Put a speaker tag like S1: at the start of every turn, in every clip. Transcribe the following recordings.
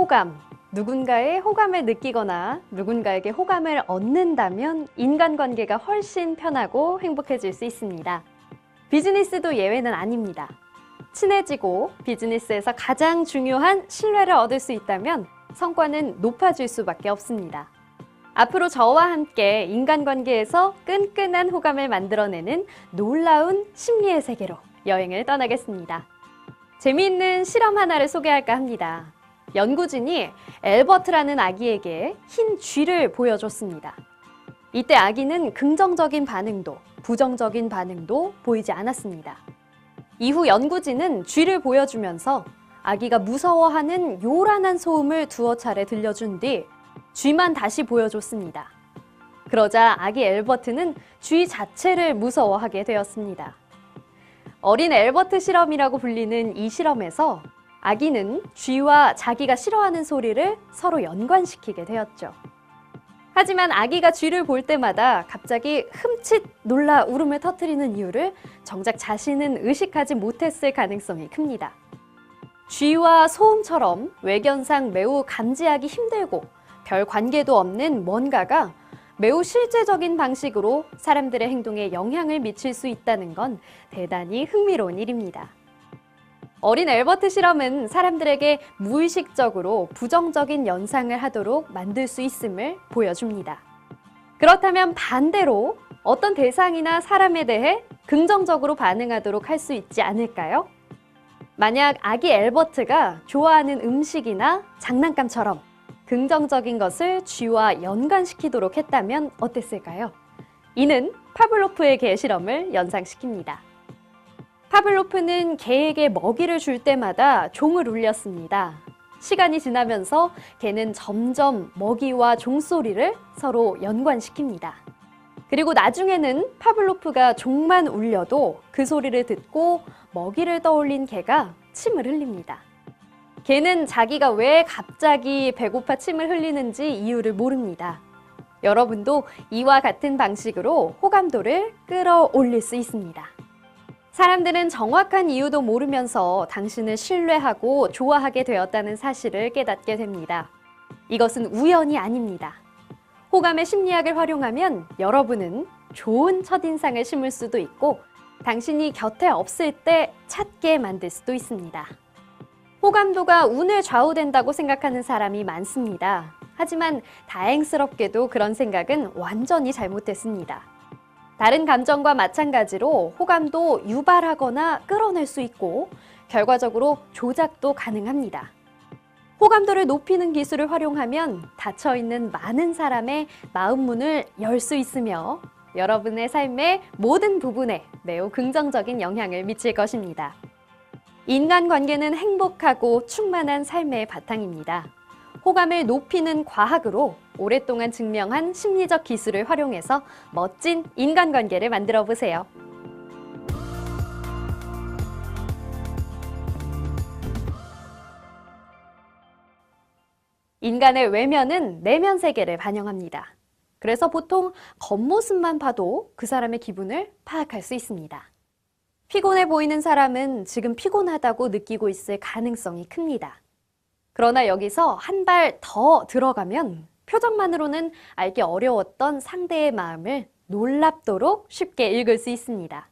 S1: 호감. 누군가의 호감을 느끼거나 누군가에게 호감을 얻는다면 인간관계가 훨씬 편하고 행복해질 수 있습니다. 비즈니스도 예외는 아닙니다. 친해지고 비즈니스에서 가장 중요한 신뢰를 얻을 수 있다면 성과는 높아질 수밖에 없습니다. 앞으로 저와 함께 인간관계에서 끈끈한 호감을 만들어내는 놀라운 심리의 세계로 여행을 떠나겠습니다. 재미있는 실험 하나를 소개할까 합니다. 연구진이 엘버트라는 아기에게 흰 쥐를 보여줬습니다. 이때 아기는 긍정적인 반응도 부정적인 반응도 보이지 않았습니다. 이후 연구진은 쥐를 보여주면서 아기가 무서워하는 요란한 소음을 두어 차례 들려준 뒤 쥐만 다시 보여줬습니다. 그러자 아기 엘버트는 쥐 자체를 무서워하게 되었습니다. 어린 엘버트 실험이라고 불리는 이 실험에서 아기는 쥐와 자기가 싫어하는 소리를 서로 연관시키게 되었죠. 하지만 아기가 쥐를 볼 때마다 갑자기 흠칫 놀라 울음을 터뜨리는 이유를 정작 자신은 의식하지 못했을 가능성이 큽니다. 쥐와 소음처럼 외견상 매우 감지하기 힘들고 별 관계도 없는 뭔가가 매우 실제적인 방식으로 사람들의 행동에 영향을 미칠 수 있다는 건 대단히 흥미로운 일입니다. 어린 엘버트 실험은 사람들에게 무의식적으로 부정적인 연상을 하도록 만들 수 있음을 보여줍니다. 그렇다면 반대로 어떤 대상이나 사람에 대해 긍정적으로 반응하도록 할 수 있지 않을까요? 만약 아기 엘버트가 좋아하는 음식이나 장난감처럼 긍정적인 것을 쥐와 연관시키도록 했다면 어땠을까요? 이는 파블로프의 개 실험을 연상시킵니다. 파블로프는 개에게 먹이를 줄 때마다 종을 울렸습니다. 시간이 지나면서 개는 점점 먹이와 종소리를 서로 연관시킵니다. 그리고 나중에는 파블로프가 종만 울려도 그 소리를 듣고 먹이를 떠올린 개가 침을 흘립니다. 개는 자기가 왜 갑자기 배고파 침을 흘리는지 이유를 모릅니다. 여러분도 이와 같은 방식으로 호감도를 끌어올릴 수 있습니다. 사람들은 정확한 이유도 모르면서 당신을 신뢰하고 좋아하게 되었다는 사실을 깨닫게 됩니다. 이것은 우연이 아닙니다. 호감의 심리학을 활용하면 여러분은 좋은 첫인상을 심을 수도 있고 당신이 곁에 없을 때 찾게 만들 수도 있습니다. 호감도가 운을 좌우된다고 생각하는 사람이 많습니다. 하지만 다행스럽게도 그런 생각은 완전히 잘못됐습니다. 다른 감정과 마찬가지로 호감도 유발하거나 끌어낼 수 있고 결과적으로 조작도 가능합니다. 호감도를 높이는 기술을 활용하면 닫혀있는 많은 사람의 마음 문을 열 수 있으며 여러분의 삶의 모든 부분에 매우 긍정적인 영향을 미칠 것입니다. 인간관계는 행복하고 충만한 삶의 바탕입니다. 호감을 높이는 과학으로 오랫동안 증명한 심리적 기술을 활용해서 멋진 인간관계를 만들어 보세요. 인간의 외면은 내면 세계를 반영합니다. 그래서 보통 겉모습만 봐도 그 사람의 기분을 파악할 수 있습니다. 피곤해 보이는 사람은 지금 피곤하다고 느끼고 있을 가능성이 큽니다. 그러나 여기서 한 발 더 들어가면 표정만으로는 알기 어려웠던 상대의 마음을 놀랍도록 쉽게 읽을 수 있습니다.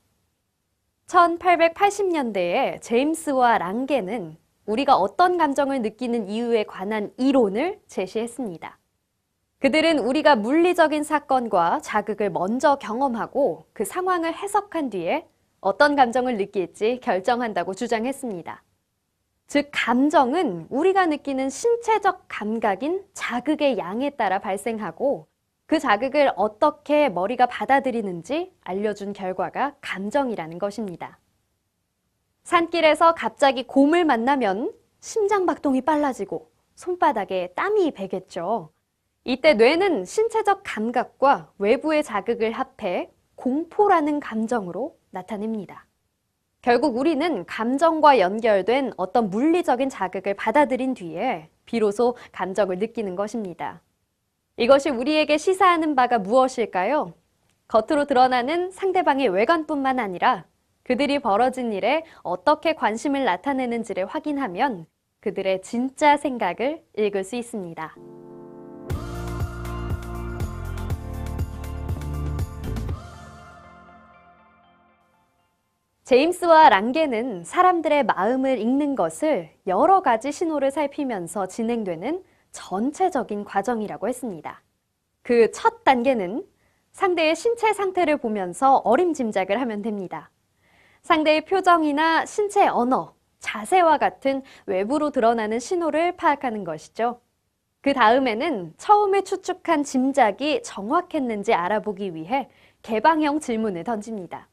S1: 1880년대에 제임스와 랑게는 우리가 어떤 감정을 느끼는 이유에 관한 이론을 제시했습니다. 그들은 우리가 물리적인 사건과 자극을 먼저 경험하고 그 상황을 해석한 뒤에 어떤 감정을 느낄지 결정한다고 주장했습니다. 즉, 감정은 우리가 느끼는 신체적 감각인 자극의 양에 따라 발생하고 그 자극을 어떻게 머리가 받아들이는지 알려준 결과가 감정이라는 것입니다. 산길에서 갑자기 곰을 만나면 심장박동이 빨라지고 손바닥에 땀이 배겠죠. 이때 뇌는 신체적 감각과 외부의 자극을 합해 공포라는 감정으로 나타냅니다. 결국 우리는 감정과 연결된 어떤 물리적인 자극을 받아들인 뒤에 비로소 감정을 느끼는 것입니다. 이것이 우리에게 시사하는 바가 무엇일까요? 겉으로 드러나는 상대방의 외관뿐만 아니라 그들이 벌어진 일에 어떻게 관심을 나타내는지를 확인하면 그들의 진짜 생각을 읽을 수 있습니다. 제임스와 랑게는 사람들의 마음을 읽는 것을 여러 가지 신호를 살피면서 진행되는 전체적인 과정이라고 했습니다. 그 첫 단계는 상대의 신체 상태를 보면서 어림짐작을 하면 됩니다. 상대의 표정이나 신체 언어, 자세와 같은 외부로 드러나는 신호를 파악하는 것이죠. 그 다음에는 처음에 추측한 짐작이 정확했는지 알아보기 위해 개방형 질문을 던집니다.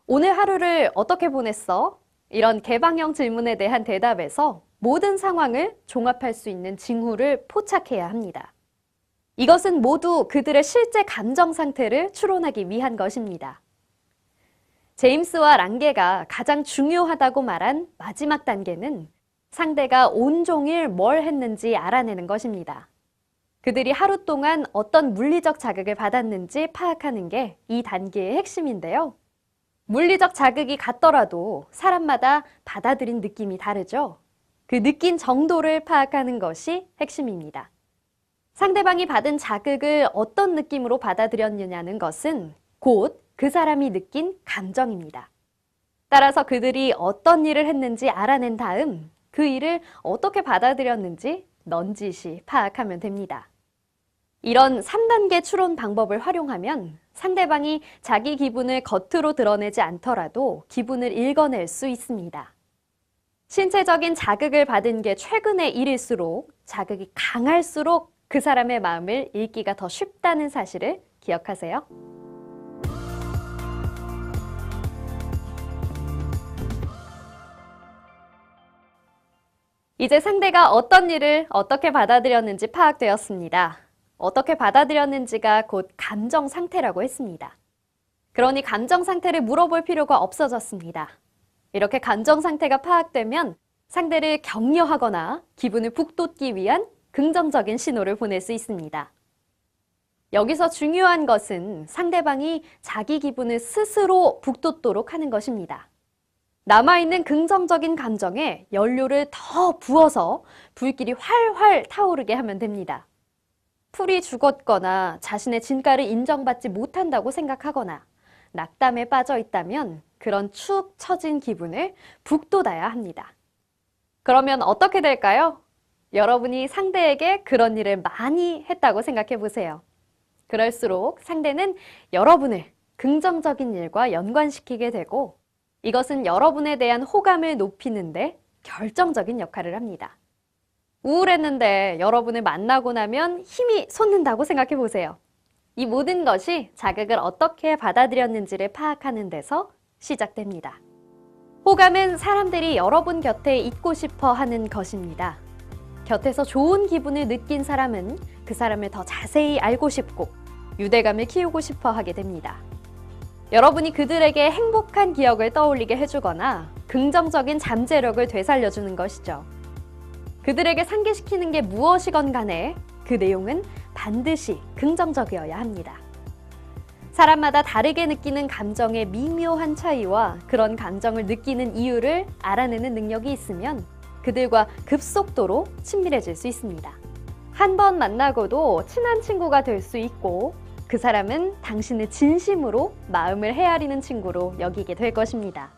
S1: 오늘 하루를 어떻게 보냈어? 이런 개방형 질문에 대한 대답에서 모든 상황을 종합할 수 있는 징후를 포착해야 합니다. 이것은 모두 그들의 실제 감정 상태를 추론하기 위한 것입니다. 제임스와 랑게가 가장 중요하다고 말한 마지막 단계는 상대가 온종일 뭘 했는지 알아내는 것입니다. 그들이 하루 동안 어떤 물리적 자극을 받았는지 파악하는 게 이 단계의 핵심인데요. 물리적 자극이 같더라도 사람마다 받아들인 느낌이 다르죠. 그 느낀 정도를 파악하는 것이 핵심입니다. 상대방이 받은 자극을 어떤 느낌으로 받아들였느냐는 것은 곧 그 사람이 느낀 감정입니다. 따라서 그들이 어떤 일을 했는지 알아낸 다음 그 일을 어떻게 받아들였는지 넌지시 파악하면 됩니다. 이런 3단계 추론 방법을 활용하면 상대방이 자기 기분을 겉으로 드러내지 않더라도 기분을 읽어낼 수 있습니다. 신체적인 자극을 받은 게 최근의 일일수록 자극이 강할수록 그 사람의 마음을 읽기가 더 쉽다는 사실을 기억하세요. 이제 상대가 어떤 일을 어떻게 받아들였는지 파악되었습니다. 어떻게 받아들였는지가 곧 감정 상태라고 했습니다. 그러니 감정 상태를 물어볼 필요가 없어졌습니다. 이렇게 감정 상태가 파악되면 상대를 격려하거나 기분을 북돋기 위한 긍정적인 신호를 보낼 수 있습니다. 여기서 중요한 것은 상대방이 자기 기분을 스스로 북돋도록 하는 것입니다. 남아있는 긍정적인 감정에 연료를 더 부어서 불길이 활활 타오르게 하면 됩니다. 풀이 죽었거나 자신의 진가를 인정받지 못한다고 생각하거나 낙담에 빠져 있다면 그런 축 처진 기분을 북돋아야 합니다. 그러면 어떻게 될까요? 여러분이 상대에게 그런 일을 많이 했다고 생각해 보세요. 그럴수록 상대는 여러분을 긍정적인 일과 연관시키게 되고 이것은 여러분에 대한 호감을 높이는데 결정적인 역할을 합니다. 우울했는데 여러분을 만나고 나면 힘이 솟는다고 생각해 보세요. 이 모든 것이 자극을 어떻게 받아들였는지를 파악하는 데서 시작됩니다. 호감은 사람들이 여러분 곁에 있고 싶어 하는 것입니다. 곁에서 좋은 기분을 느낀 사람은 그 사람을 더 자세히 알고 싶고 유대감을 키우고 싶어 하게 됩니다. 여러분이 그들에게 행복한 기억을 떠올리게 해주거나 긍정적인 잠재력을 되살려주는 것이죠. 그들에게 상기시키는 게 무엇이건 간에 그 내용은 반드시 긍정적이어야 합니다. 사람마다 다르게 느끼는 감정의 미묘한 차이와 그런 감정을 느끼는 이유를 알아내는 능력이 있으면 그들과 급속도로 친밀해질 수 있습니다. 한 번 만나고도 친한 친구가 될 수 있고 그 사람은 당신을 진심으로 마음을 헤아리는 친구로 여기게 될 것입니다.